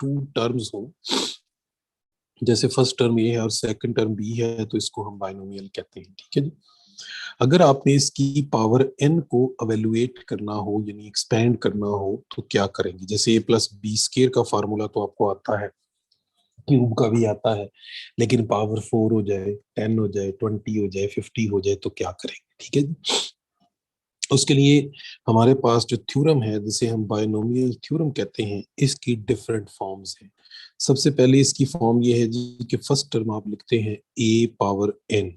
To terms हो, जैसे first term ए है और सेकंड टर्म बी है, तो इसको हम बाइनोमियल कहते हैं। ठीक है जी। अगर आपने इसकी पावर n को अवेलुएट करना हो यानी एक्सपेंड करना हो तो क्या करेंगे? जैसे a प्लस बी स्केयर का फार्मूला तो आपको आता है, क्यूब का भी आता है, लेकिन पावर 4 हो जाए, 10 हो जाए, 20 हो जाए, 50 हो जाए तो क्या करेंगे? ठीक है जी। उसके लिए हमारे पास जो थ्योरम है जिसे हम बाइनोमियल थ्योरम कहते हैं, इसकी डिफरेंट फॉर्म्स हैं। सबसे पहले इसकी फॉर्म ये है जी कि फर्स्ट टर्म आप लिखते हैं a पावर n,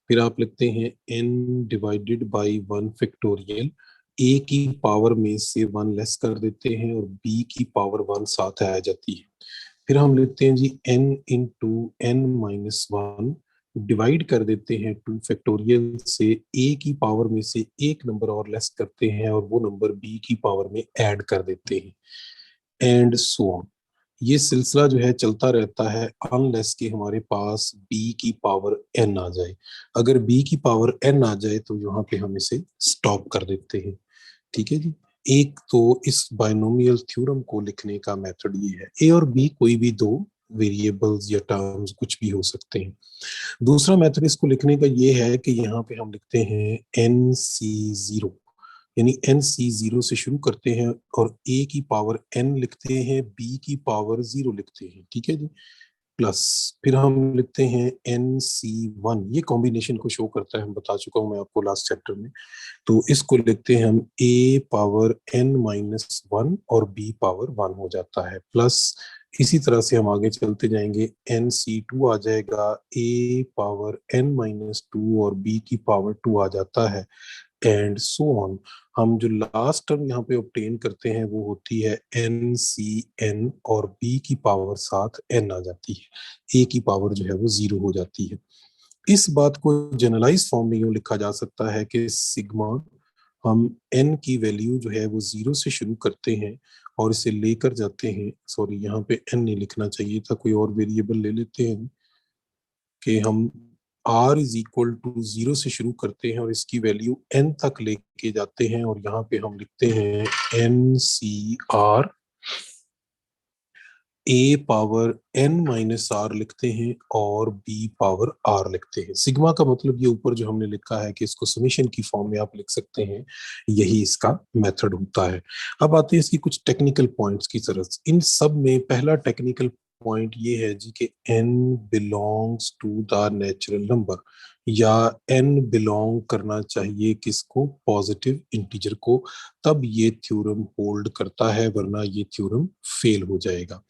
फिर आप लिखते हैं n divided by 1 factorial, a की पावर में से 1 लेस कर देते हैं और b की पावर 1 साथ आ जाती है। फिर हम लिखते हैं जी n into n minus 1 divide कर देते हैं 2 फैक्टोरियल से, a की पावर में से एक नंबर और लेस करते हैं और वो नंबर b की पावर में ऐड कर देते हैं, एंड सो ऑन। ये सिलसिला जो है चलता रहता है अनलेस कि हमारे पास b की पावर n आ जाए। अगर b की पावर n आ जाए तो यहाँ पे हम इसे स्टॉप कर देते हैं। ठीक है जी। एक तो इस बाइनोमियल थ्योरम को लिखने का मेथड ये है, ए और बी कोई भी दो वेरिएबल्स या टर्म्स कुछ भी हो सकते हैं। दूसरा मेथड इसको लिखने का ये है कि यहाँ पे हम लिखते हैं एन सी जीरो, यानी एन सी जीरो से शुरू करते हैं और ए की पावर एन लिखते हैं, बी की पावर जीरो लिखते हैं। ठीक है जी। प्लस फिर हम लिखते हैं एन सी वन, ये कॉम्बिनेशन को शो करता है, हम बता चुका हूं मैं आपको लास्ट चैप्टर में। तो इसको लिखते हैं हम a power n minus one और b पावर 1 हो जाता है। प्लस इसी तरह से हम आगे चलते जाएंगे, nc2 आ जाएगा, a power n minus two और b की पावर 2 आ जाता है, एंड सो ऑन। हम जो लास्ट टर्म यहाँ पे ऑब्टेन करते हैं वो होती है nCn और b की पावर साथ n आ जाती है, a की पावर जो है वो 0 हो जाती है। इस बात को जनरलाइज फॉर्म में यूं लिखा जा सकता है कि सिग्मा, हम n की वैल्यू जो है वो 0 से शुरू करते हैं और इसे लेकर जाते हैं, सॉरी यहाँ पे n नहीं लिखना चाहिए था, कोई और वेरिएबल ले लेते हैं कि हम r इज इक्वल टू 0 से शुरू करते हैं और इसकी वैल्यू n तक लेके जाते हैं और यहाँ पे हम लिखते हैं NCr, a power n minus r लिखते हैं और b पावर r लिखते हैं। सिग्मा का मतलब ये ऊपर जो हमने लिखा है कि इसको समेशन की फॉर्म में आप लिख सकते हैं, यही इसका मेथड होता है। अब आते हैं इसकी कुछ टेक्निकल पॉइंट्स की तरफ। इन सब में पहला टेक्निकल पॉइंट ये है जी कि n belongs to the natural number, या n बिलोंग करना चाहिए किसको? पॉजिटिव इंटीजर को, तब ये थ्योरम होल्ड करता है, वरना ये थ्योरम फेल हो जाएगा।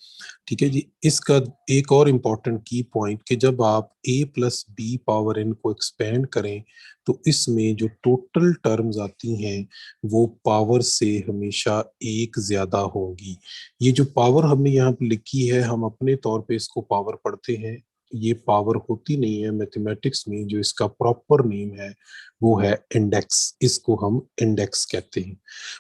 ठीक है जी। इसका एक और इम्पॉर्टेंट की पॉइंट कि जब आप a plus b power n को एक्सपेंड करें तो इसमें जो टोटल टर्म्स आती हैं वो पावर से हमेशा एक ज्यादा होंगी। ये जो पावर हमने यहाँ पे लिखी है, हम अपने तौर पे इसको पावर पढ़ते हैं, ये पावर होती नहीं है। मैथमेटिक्स में जो इसका प्रॉपर नेम है वो है इंडेक्स, इसको हम इंडेक्स कहते हैं।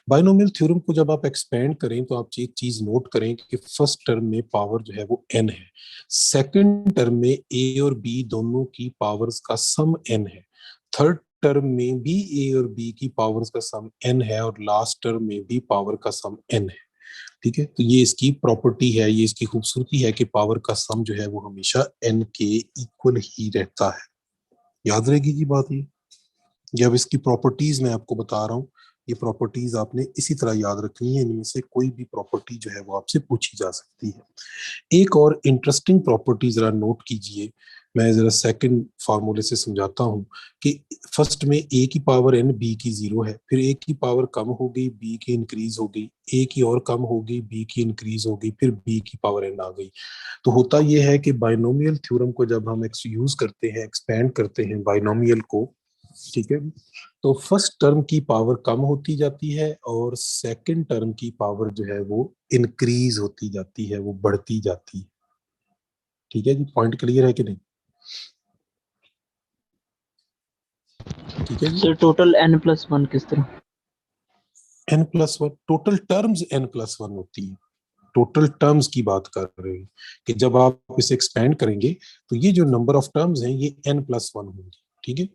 बाइनोमियल थ्योरम को जब आप एक्सपेंड करें तो आप एक चीज नोट करें कि फर्स्ट टर्म में पावर जो है वो n है, सेकंड टर्म में a और b दोनों की पावर्स का सम n है, थर्ड टर्म में भी a और b की पावर्स का सम n है और लास्ट टर्म में भी पावर का सम n है। ठीक है, तो ये इसकी प्रॉपर्टी है, ये इसकी खूबसूरती है कि पावर का सम जो है वो हमेशा n के इक्वल ही रहता है। याद रहेगी जी बात ये। अब इसकी प्रॉपर्टीज मैं आपको बता रहा हूँ, ये प्रॉपर्टीज आपने इसी तरह याद रखनी है, इनमें से कोई भी प्रॉपर्टी जो है वो आपसे पूछी जा सकती है। एक और इंटरेस्टिंग प्रॉपर्टी जरा नोट कीजिए, मैं जरा सेकंड फार्मूले से समझाता हूँ कि फर्स्ट में a की पावर n, b की 0 है, फिर a की पावर कम हो गई, b की इंक्रीज हो गई, a की और कम हो गई, b की इंक्रीज हो गई, फिर b की पावर n आ गई। तो होता यह है कि बाइनोमियल थ्योरम को जब हम यूज करते हैं, एक्सपेंड करते हैं बाइनोमियल को, ठीक है, तो फर्स्ट टर्म की पावर कम होती जाती है और सेकंड टर्म की पावर जो है वो इंक्रीज होती जाती है, वो बढ़ती जाती है। ठीक है जी, पॉइंट क्लियर है कि नहीं? ठीक है जी। Sir total n plus one किस तरह? n plus one, total terms n plus one होती है, टोटल टर्म्स की बात कर रहे हैं कि जब आप इसे एक्सपेंड करेंगे तो ये जो नंबर ऑफ टर्म्स हैं ये n प्लस वन होंगी। ठीक है,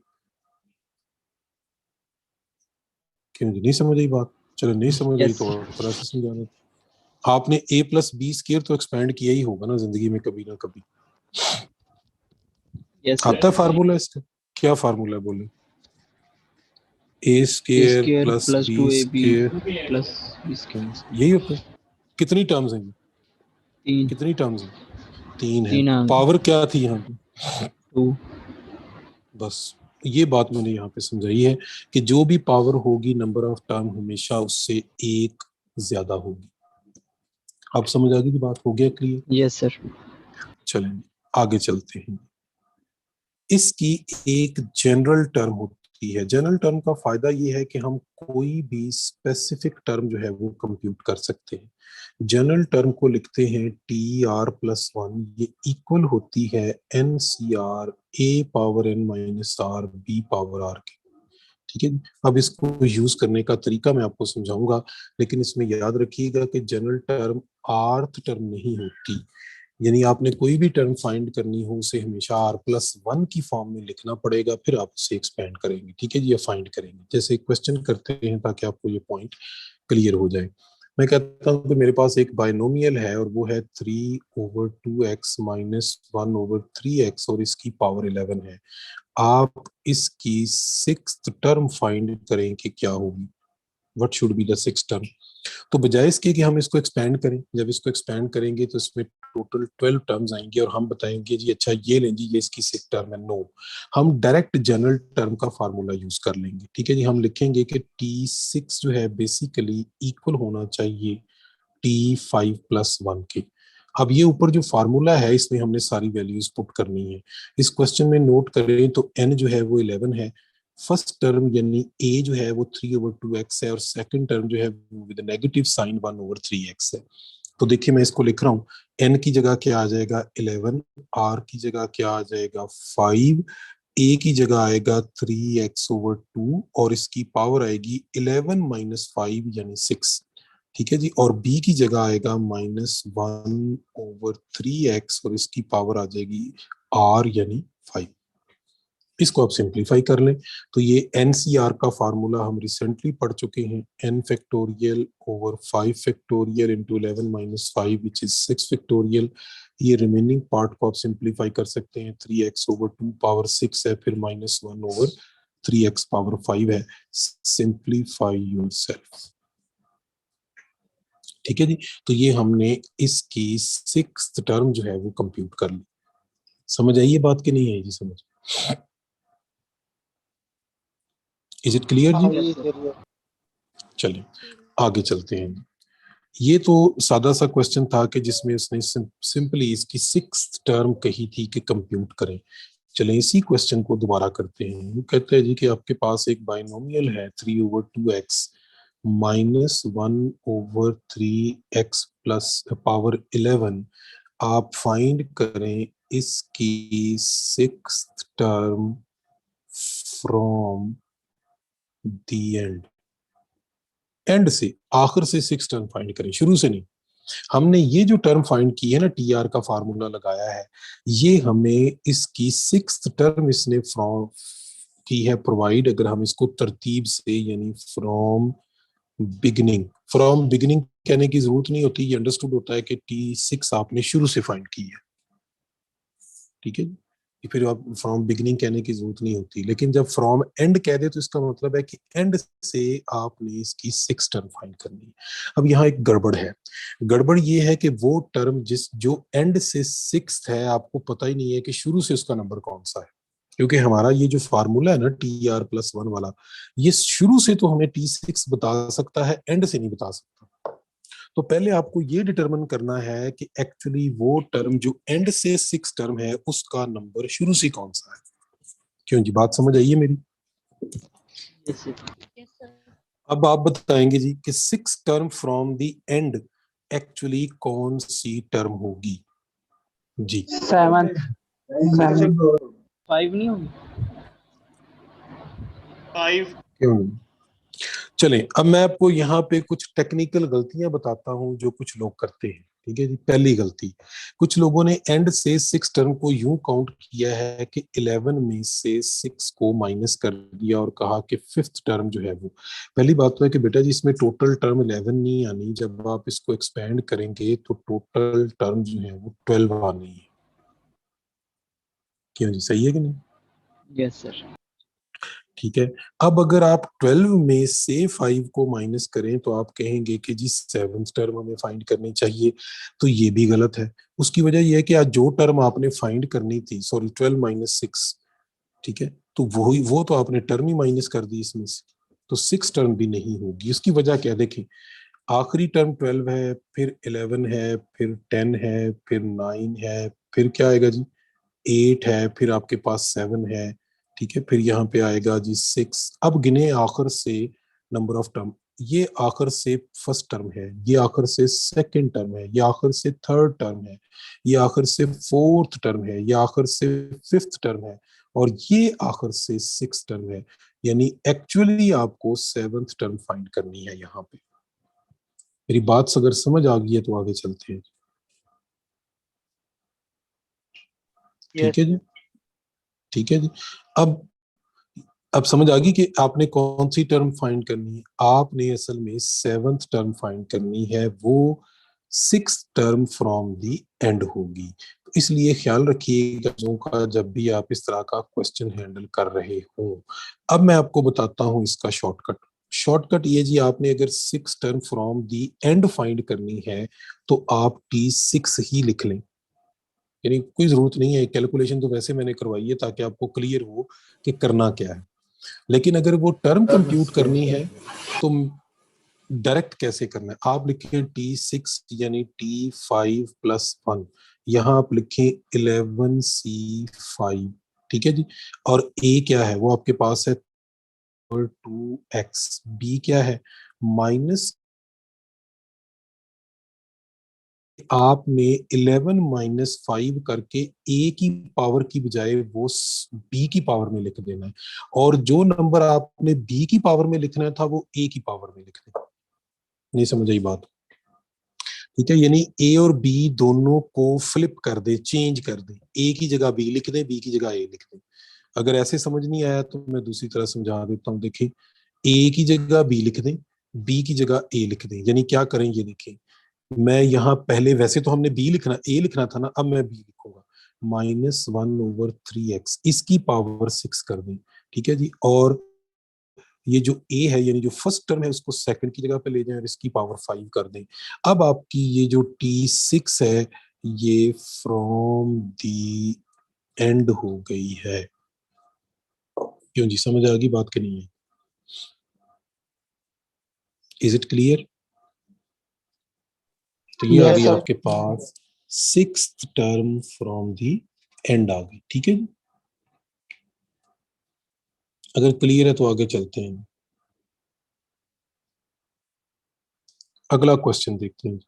क्यों जी नहीं समझ आई बात? चलो नहीं समझ आई यस तो और तरह से समझा दें। आपने a प्लस बी स्क्वायर तो एक्सपेंड किया ही होगा ना जिंदगी में कभी ना कभी। यस आता है फार्मूला इसका? क्या फार्मूला है बोले? a square square plus plus b 2ab square, plus b square. यही होता है। कितनी टर्म्स हैं? तीन कितनी टर्म्स हैं? तीन है। तीन आ गए। पावर क्या थी यहाँ पे? 2। बस ये बात मैंने यहाँ पे समझाई है कि जो भी पावर होगी नंबर ऑफ टर्म हमेशा उससे एक ज्यादा होगी। आप समझ आ गई बात? हो गया क्लियर? Yes sir. चलें आगे चलते हैं। इसकी एक जनरल टर्म होती है। जनरल टर्म का फायदा ये है कि हम कोई भी स्पेसिफिक टर्म जो है वो कंप्यूट कर सकते हैं। जनरल टर्म को लिखते हैं टी आर प्लस वन, ये इक्वल होती है n c r a power n minus r b power r के। ठीक है, अब इसको यूज करने का तरीका मैं आपको समझाऊंगा, लेकिन इसमें याद रखिएगा कि जनरल टर्म आर्थ टर्म नहीं होती। यानी आपने कोई भी टर्म फाइंड करनी हो उसे हमेशा आर प्लस वन की फॉर्म में लिखना पड़ेगा, फिर आप उसे एक्सपेंड करेंगे। ठीक है जी, या फाइंड करेंगे। जैसे क्वेश्चन करते हैं ताकि आपको ये पॉइंट क्लियर हो जाए। मैं कहता हूँ कि मेरे पास एक बाइनोमियल है और वो है 3/2x माइनस 1/3x और इसकी पावर 11 है। आप इसकी सिक्स्थ टर्म फाइंड करें कि क्या होगी। What should be the sixth term? तो बजाय इसके कि हम इसको एक्सपेंड करें, जब इसको एक्सपेंड करेंगे तो इसमें टोटल 12 टर्म्स आएंगे और हम बताएंगे जी अच्छा ये लें जी ये इसकी सिक्स टर्म है। नो, हम डायरेक्ट जनरल टर्म का फार्मूला यूज कर लेंगे। ठीक है जी, हम लिखेंगे कि T6 जो है बेसिकली इक्वल होना चाहिए T5 प्लस वन के। अब ये ऊपर जो फार्मूला है इसमें हमने सारी वैल्यूज पुट करनी है। इस क्वेश्चन में नोट करें तो n जो है वो 11 है। फर्स्ट टर्म यानी a जो है वो 3/2x है और सेकंड टर्म जो है वो विद नेगेटिव साइन 1/3x है। तो देखिए मैं इसको लिख रहा हूँ, n की जगह क्या आ जाएगा 11, r की जगह क्या आ जाएगा 5, a की जगह आएगा 3x/2 और इसकी पावर आएगी 11 माइनस 5 यानी 6। ठीक है जी, और b की जगह आएगा -1/3x और इसकी पावर आ जाएगी r यानी 5। इसको आप सिंप्लीफाई कर लें तो ये एनसीआर का फार्मूला हम रिसेंटली पढ़ चुके हैं, n factorial over 5 factorial into 11 minus 5 which is 6 factorial. ये रिमेनिंग पार्ट को आप सिंप्लीफाई कर सकते हैं, 3x/2 पावर 6 है, फिर -1/3x पावर 5 है। Simplify yourself. ठीक है जी, तो ये हमने इसकी सिक्स्थ टर्म जो है वो कंप्यूट कर ली। समझ आई ये बात कि नहीं आई जी? समझ, इज इट क्लियर जी? चलिए आगे चलते हैं। ये तो सादा सा क्वेश्चन था कि जिसमें उसने सिंपली इसकी सिक्स्थ टर्म कही थी कि कंप्यूट करें। चलें इसी क्वेश्चन को दोबारा करते हैं। वो कहते हैं जी कि आपके पास एक बाइनोमियल है 3/2x minus 1/3x plus power 11। आप फाइंड करें इसकी sixth term from the end. And से, आखिर से सिक्स टर्म फाइंड करें, शुरू से नहीं। हमने ये जो टर्म फाइंड की है ना, टी आर का फार्मूला लगाया है, ये हमें इसकी सिक्स्थ टर्म इसने फ्रॉम की है प्रोवाइड। अगर हम इसको तरतीब से यानी फ्रॉम बिगिनिंग, फ्रॉम बिगिनिंग कहने की जरूरत नहीं होती, ये अंडरस्टूड होता है कि T6 आपने शुरू से फाइंड की है। ठीक है, फिर आप फ्रॉम बिगिनिंग कहने की जरूरत नहीं होती। लेकिन जब फ्रॉम एंड कह दे तो इसका मतलब है कि एंड से आपने इसकी सिक्स टर्म फाइंड करनी है। अब यहाँ एक गड़बड़ है। गड़बड़ ये है कि वो टर्म जो एंड से सिक्स है आपको पता ही नहीं है कि शुरू से उसका नंबर कौन सा है, क्योंकि हमारा ये जो फार्मूला है ना TR+1 वाला, ये शुरू से तो हमें T6 बता सकता है, एंड से नहीं बता सकता। तो पहले आपको ये डिटरमिन करना है कि एक्चुअली वो टर्म जो एंड से सिक्स टर्म है उसका नंबर शुरू से कौन सा है। क्यों जी, बात समझ आई है मेरी? Yes sir. अब आप बताएंगे जी कि six term from the end actually कौन सी टर्म होगी जी? 7 5 नहीं होगी? 5 क्यों नहीं? चलें अब मैं आपको यहाँ पे कुछ टेक्निकल गलतियां बताता हूं जो कुछ लोग करते हैं। ठीक है जी, पहली गलती। कुछ लोगों ने एंड से 6 टर्म को यूं काउंट किया है कि 11 में से 6 को माइनस कर दिया और कहा कि 5th टर्म जो है वो। पहली बात तो है कि बेटा जी इसमें टोटल टर्म 11 नहीं आनी, जब आप इसको एक्सपेंड करेंगे तो टोटल टर्म जो है वो 12 आनी है। क्यों जी, सही है कि नहीं? Yes sir. ठीक है। अब अगर आप 12 में से 5 को माइनस करें तो आप कहेंगे कि जी 7th टर्म हमें फाइंड करनी चाहिए, तो ये भी गलत है। उसकी वजह यह है कि आज जो टर्म आपने फाइंड करनी थी, सॉरी 12 माइनस 6, ठीक है, तो वो तो आपने टर्म ही माइनस कर दी इसमें से, तो 6 टर्म भी नहीं होगी। उसकी वजह क्या, देखें, आखिरी टर्म 12 है, फिर 11 है, फिर 10 है, फिर 9 है, फिर क्या आएगा जी 8 है, फिर आपके पास 7 है, ठीक है, फिर यहाँ पे आएगा जी 6। अब गिने आखिर से नंबर ऑफ टर्म, ये आखिर से फर्स्ट टर्म है, ये आखिर से सेकंड टर्म है, ये आखिर से थर्ड टर्म है, ये आखिर से फोर्थ टर्म है, ये आखिर से 5th टर्म है, और ये आखिर से 6th टर्म है। यानी एक्चुअली आपको 7th टर्म फाइंड करनी है यहाँ पे। मेरी बात अगर समझ आ गई है तो आगे चलते हैं। ठीक यस है जी, ठीक है जी। अब समझ आ गई कि आपने कौन सी टर्म फाइंड करनी है। आपने असल में 7th टर्म फाइंड करनी है, वो 6th term from the and होगी। तो इसलिए ख्याल रखिएगा चीजों का जब भी आप इस तरह का क्वेश्चन हैंडल कर रहे हो। अब मैं आपको बताता हूं इसका शॉर्टकट। शॉर्टकट ये जी, आपने अगर 6th term from the and find करनी है तो आप T6 ही लिख लें, यानी कोई जरूरत नहीं है कैलकुलेशन, तो वैसे मैंने करवाई है ताकि आपको क्लियर हो कि करना क्या है। लेकिन अगर वो टर्म कंप्यूट करनी है तो डायरेक्ट कैसे करना है, आप लिखें T6 यानी T5+1, यहाँ आप लिखें 11C5, ठीक है जी। और A क्या है, वो आपके पास है 2x, B क्या है माइनस, आपने 11-5 करके ए की पावर की बजाय वो बी की पावर में लिख देना है, और जो नंबर आपने बी की पावर में लिखना था वो ए की पावर में लिख देना। नहीं समझ आई बात? ठीक है, यानी ए और बी दोनों को फ्लिप कर दे, चेंज कर दे, ए की जगह बी लिख दे, बी की जगह ए लिख दे। अगर ऐसे समझ नहीं आया तो मैं दूसरी तरह समझा देता हूँ। देखिए, ए की जगह बी लिख दें, बी की जगह ए लिख दें। यानी क्या करें, ये देखें, मैं यहाँ पहले, वैसे तो हमने बी लिखना, ए लिखना था ना, अब मैं बी लिखूंगा, -1/3x, इसकी पावर 6 कर दें, ठीक है जी। और ये जो ए है, यानी जो फर्स्ट टर्म है, उसको सेकंड की जगह पे ले जाएं और इसकी पावर 5 कर दें। अब आपकी ये जो T6 है, ये फ्रॉम दी एंड हो गई है। क्यों जी, समझ आ गई बात कि नहीं है? Is it clear? तो ये आ यस गई सर। आपके पास 6th term from the end आ गई, ठीक है जी। अगर क्लियर है तो आगे चलते हैं। अगला क्वेश्चन देखते हैं।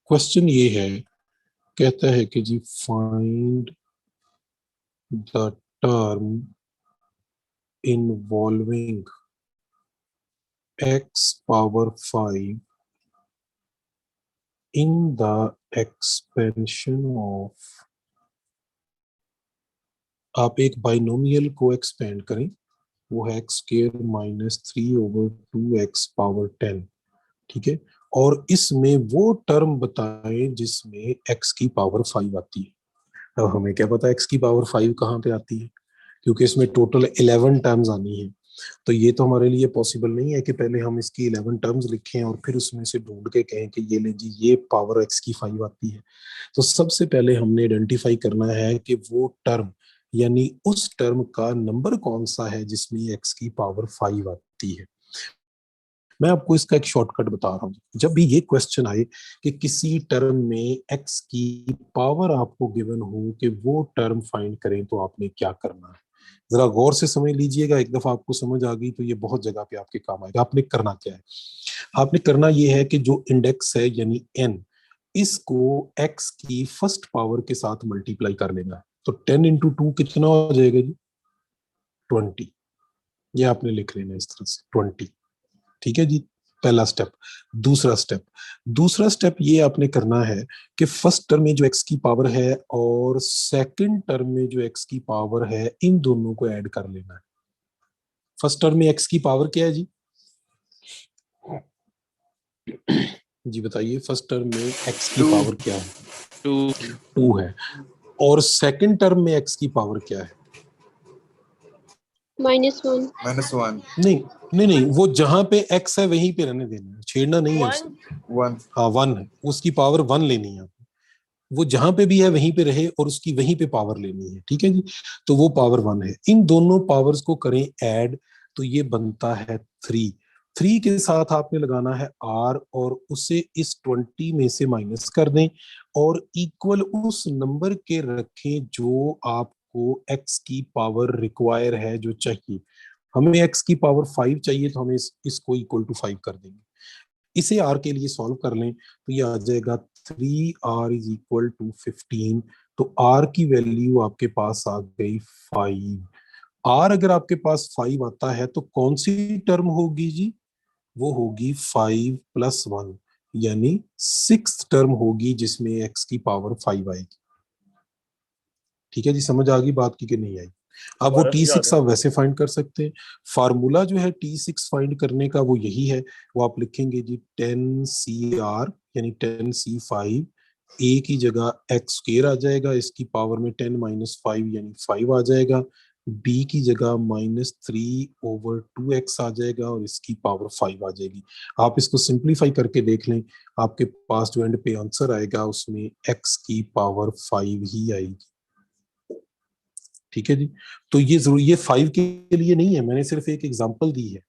क्वेश्चन ये है, कहता है कि जी find the term involving x⁵ in the expansion of, आप एक बाइनोमियल को एक्सपेंड करें, वो है x² -3/2x⁻10, ठीक है, और इसमें वो टर्म बताएं जिसमें x की पावर 5 आती है। अब हमें क्या पता x की पावर 5 कहाँ पे आती है, क्योंकि इसमें टोटल 11 टर्म्स आनी है। तो ये तो हमारे लिए पॉसिबल नहीं है कि पहले हम इसकी 11 टर्म्स लिखें और फिर उसमें से ढूंढ के कहें कि ये ले जी ये पावर x की 5 आती है। तो सबसे पहले हमने आइडेंटिफाई करना है कि वो टर्म, यानी उस टर्म का नंबर कौन सा है जिसमें x की पावर 5 आती है। मैं आपको इसका एक शॉर्टकट बता रहा हूँ। जब भी ये क्वेश्चन आए कि किसी टर्म में x की पावर आपको गिवन हो कि वो टर्म फाइंड करें, तो आपने क्या करना है, जरा गौर से समझ लीजिएगा। एक दफा आपको समझ आ गई तो ये बहुत जगह पे आपके काम आएगा। आपने करना क्या है, आपने करना ये है कि जो इंडेक्स है यानी n, इसको x की फर्स्ट पावर के साथ मल्टीप्लाई कर लेना है। तो 10 × 2 कितना हो जाएगा जी 20, ये आपने लिख लेना इस तरह से 20, ठीक है जी। पहला स्टेप। दूसरा स्टेप ये आपने करना है कि फर्स्ट टर्म में जो एक्स की पावर है और सेकंड टर्म में जो एक्स की पावर है, इन दोनों को ऐड कर लेना है। फर्स्ट टर्म में एक्स की पावर क्या है जी? जी बताइए, फर्स्ट टर्म में एक्स की पावर क्या है? 2 है। और सेकंड टर्म में एक्स की पावर क्या है? -1 नहीं, वो जहां पे एक्स है वहीं पे रहने देना है, छेड़ना नहीं है उसे। 1 हाँ 1 है, उसकी पावर 1 लेनी है। वो जहां पे भी है वहीं पे रहे और उसकी वहीं पे पावर लेनी है, ठीक है जी। तो वो पावर 1 है। इन दोनों पावर्स को करें ऐड, तो ये बनता है 3। 3 के साथ आपने लगाना है आर और उसे इस 20 में से माइनस कर दें और इक्वल उस नंबर के रखें जो आपको एक्स की पावर रिक्वायर है, जो चाहिए। हमें एक्स की पावर 5 चाहिए, तो हमें इसको इक्वल टू 5 कर देंगे। इसे आर के लिए सॉल्व कर लें तो ये आ जाएगा 3r इज इक्वल टू 15। तो आर की वैल्यू आपके पास आ गई 5। आर अगर आपके पास 5 आता है तो कौन सी टर्म होगी जी? वो होगी 5 + 1, यानी 6th टर्म होगी जिसमें एक्स की पावर 5 आएगी। ठीक है जी, समझ आ गई बात की कि नहीं आई? अब वो T6 आप वैसे फाइंड कर सकते हैं। फार्मूला जो है T6 फाइंड करने का वो यही है, वो आप लिखेंगे जी 10CR यानी 10C5, ए की जगह एक्स स्क्वायर आ जाएगा, इसकी पावर में 10 - 5 यानी 5 आ जाएगा, बी की जगह -3/2x आ जाएगा और इसकी पावर 5 आ जाएगी। आप इसको सिंप्लीफाई करके देख लें, आपके पास जो एंड पे आंसर आएगा उसमें एक्स की पावर 5 ही आएगी। ठीक है जी। तो ये जरूर, ये 5 के लिए नहीं है, मैंने सिर्फ एक एग्जांपल दी है।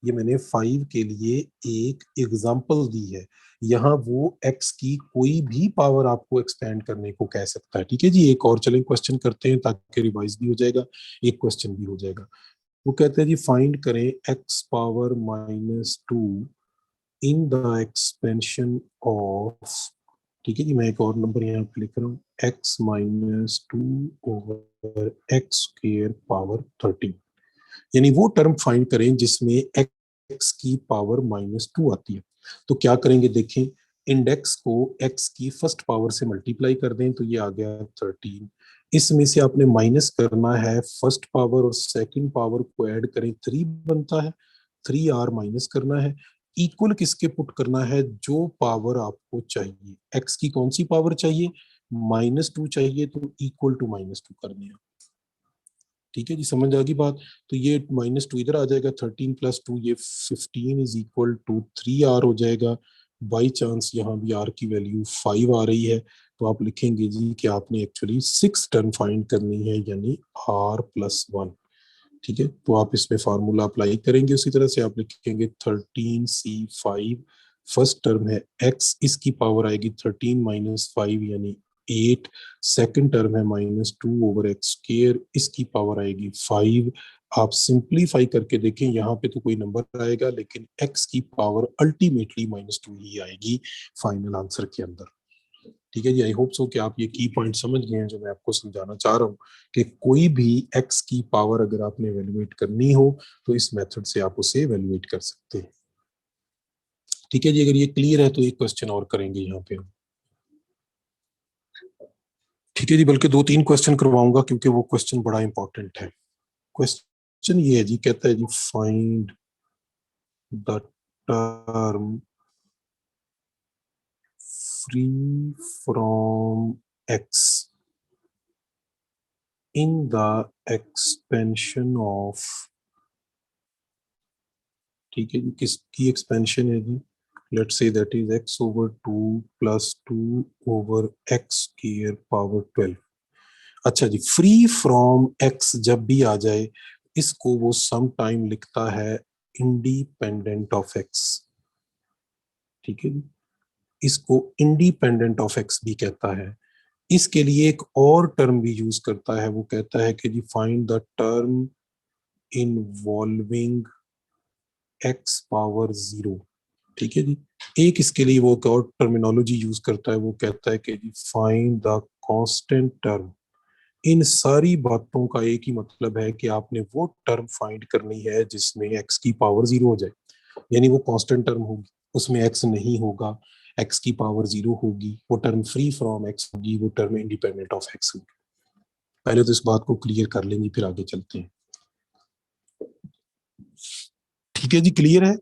ये मैंने 5 के लिए एक एग्जांपल दी है। यहाँ वो x की कोई भी पावर आपको एक्सपेंड करने को कह सकता है। ठीक है जी। एक और चलें क्वेश्चन करते हैं ताकि रिवाइज भी हो जाएगा, एक क्वेश्चन भी हो जाएगा। वो कहते हैं जी फाइंड करें x power -2 in the expansion of, ठीक है जी, मैं एक और नंबर यहाँ पे लिख रहा हूँ, x - 2/x स्क्वायर पावर 13। यानी वो टर्म फाइंड करें जिसमें x की पावर -2 आती है। तो क्या करेंगे देखें, इंडेक्स को x की फर्स्ट पावर से मल्टीप्लाई कर दें तो ये आ गया 13। इसमें से आपने माइनस करना है फर्स्ट पावर और सेकंड पावर को ऐड करें, 3 बनता है। 3r माइनस करना है, इक्वल किसके पुट करना है, जो पावर आपको चाहिए। x की कौन सी पावर चाहिए? -2 चाहिए, तो इक्वल टू -2 कर दिया। ठीक है जी, समझ आ गई बात? तो ये -2 इधर आ जाएगा, 13 + 2 ये 15 इज इक्वल टू 3r हो जाएगा। बाई चांस यहाँ भी r की वैल्यू 5 आ रही है, तो आप लिखेंगे जी कि आपने एक्चुअली 6 टर्म फाइंड करनी है, यानी r + 1। ठीक है, तो आप इसमें फार्मूला अप्लाई करेंगे, उसी तरह से आप लिखेंगे 13C5, फर्स्ट टर्म है x, इसकी पावर आएगी 13 - 5 यानी 8, सेकंड टर्म है -2/x², इसकी पावर आएगी 5। आप सिंप्लीफाई करके देखें, यहाँ पे तो कोई नंबर आएगा लेकिन x की पावर अल्टीमेटली -2 ही आएगी फाइनल आंसर के अंदर। ठीक है जी, आई होप सो कि आप ये की पॉइंट समझ गए हैं जो मैं आपको समझाना चाह रहा हूँ, कि कोई भी x की पावर अगर आपने एवेल्युएट करनी हो तो इस मेथड से आप उसे एवेल्युएट कर सकते हैं। ठीक है जी, अगर ये क्लियर है तो एक क्वेश्चन और करेंगे यहाँ पे हम। ठीक है जी, बल्कि 2-3 क्वेश्चन करवाऊंगा क्योंकि वो क्वेश्चन बड़ा इंपॉर्टेंट है। क्वेश्चन ये है जी, कहता है जी find the term free from x in the expansion of, ठीक है जी, किसकी एक्सपेंशन है जी? Let's say that is x/2 + 2/x² अच्छा जी, फ्री फ्रॉम x जब भी आ जाए इसको वो सम टाइम लिखता है इंडिपेंडेंट ऑफ x। ठीक है जी, इसको इंडिपेंडेंट ऑफ x भी कहता है। इसके लिए एक और टर्म भी यूज करता है, वो कहता है कि जी find the term involving x power 0। ठीक है जी, एक इसके लिए वो एक और टर्मिनोलॉजी यूज करता है, वो कहता है कि जी फाइंड द कांस्टेंट टर्म। इन सारी बातों का एक ही मतलब है कि आपने वो टर्म फाइंड करनी है जिसमें x की पावर 0 हो जाए। यानी वो कांस्टेंट टर्म होगी, उसमें x नहीं होगा, x की पावर 0 होगी, वो टर्म फ्री फ्रॉम x होगी, वो टर्म इंडिपेंडेंट ऑफ x होगी। पहले तो इस बात को क्लियर कर लेंगे, फिर आगे चलते हैं। ठीक है जी, क्लियर है?